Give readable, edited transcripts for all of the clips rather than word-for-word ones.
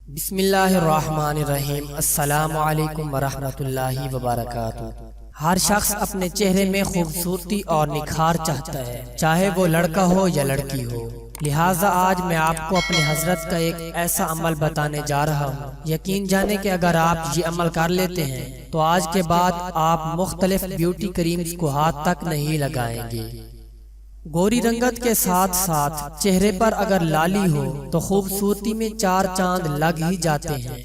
बिस्मिल्लाहिर्रहमानिर्रहीम। अस्सलाम वालेकुम वरहमतुल्लाहि वबरकातुहू। हर शख्स अपने चेहरे में खूबसूरती और निखार चाहता है, चाहे वो लड़का हो या लड़की हो। लिहाजा आज मैं आपको अपने हजरत का एक ऐसा अमल बताने जा रहा हूँ। यकीन जाने कि अगर आप ये अमल कर लेते हैं तो आज के बाद आप मुख्तलिफ ब्यूटी क्रीम्स को हाथ तक नहीं लगाएंगे। गोरी रंगत के साथ साथ चेहरे पर अगर लाली हो तो खूबसूरती में चार चांद लग ही जाते हैं।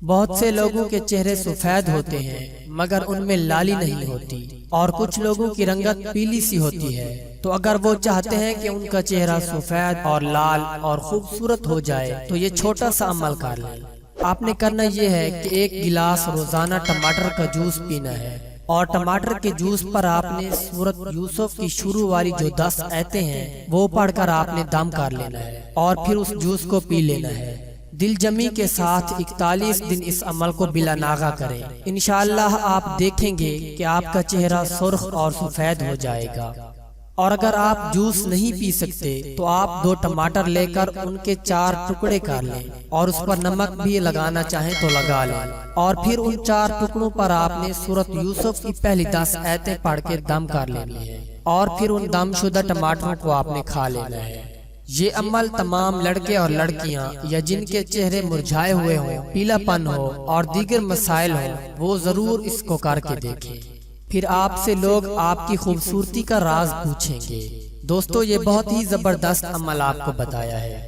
बहुत से लोगों के चेहरे सफेद होते हैं मगर उनमें लाली नहीं होती, और कुछ लोगों की रंगत पीली सी होती है। तो अगर वो चाहते हैं कि उनका चेहरा सफेद और लाल और खूबसूरत हो जाए तो ये छोटा सा अमल कर लें। आपने करना ये है कि 1 गिलास रोजाना टमाटर का जूस पीना है, और टमाटर के जूस पर आपने सूरत यूसुफ की शुरू वाली जो 10 आयतें हैं वो पढ़कर आपने दम कर लेना है और फिर उस जूस को पी लेना है। दिल जमी के साथ 41 दिन इस अमल को बिला नागा करें। इंशाअल्लाह आप देखेंगे कि आपका चेहरा सुर्ख और सफेद हो जाएगा। और अगर आप जूस नहीं पी सकते तो आप 2 टमाटर लेकर उनके 4 टुकड़े कर लें और उस पर नमक भी लगाना चाहें तो लगा लें, और फिर उन 4 टुकड़ों पर आपने सूरत यूसुफ की पहली 10 आयतें पढ़ के दम कर लेनी है, और फिर उन दमशुदा टमाटरों को आपने खा लेना है। ये अमल तमाम लड़के और लड़कियां या जिनके चेहरे मुरझाए हुए हों, पीलापन हो और दीगर मसाइल हो, वो जरूर इसको करके देखें। फिर आपसे लोग आपकी खूबसूरती का राज पूछेंगे। दोस्तों, ये बहुत ही जबरदस्त अमल आपको बताया है।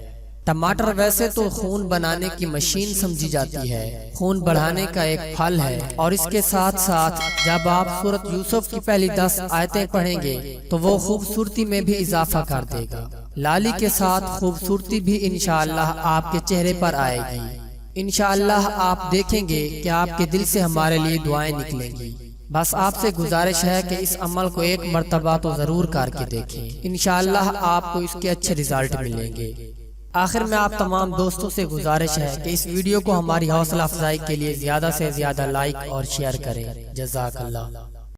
टमाटर वैसे तो खून बनाने की मशीन समझी जाती है, खून बढ़ाने का एक फल है, और इसके साथ साथ जब आप सूरत यूसुफ की पहली 10 आयतें पढ़ेंगे तो वो खूबसूरती में भी इजाफा कर देगा। लाली के साथ खूबसूरती भी इंशाअल्लाह आपके चेहरे पर आएगी। इंशाअल्लाह आप देखेंगे कि आपके दिल से हमारे लिए दुआएं निकलेंगी। बस आपसे गुजारिश है कि इस अमल को 1 मर्तबा तो जरूर करके देखें। इंशाअल्लाह आपको इसके अच्छे रिजल्ट मिलेंगे। आखिर में आप तमाम दोस्तों से गुजारिश है कि इस वीडियो को हमारी हौसला अफजाई के लिए ज्यादा से ज्यादा लाइक और शेयर करें। जज़ाकल्लाह।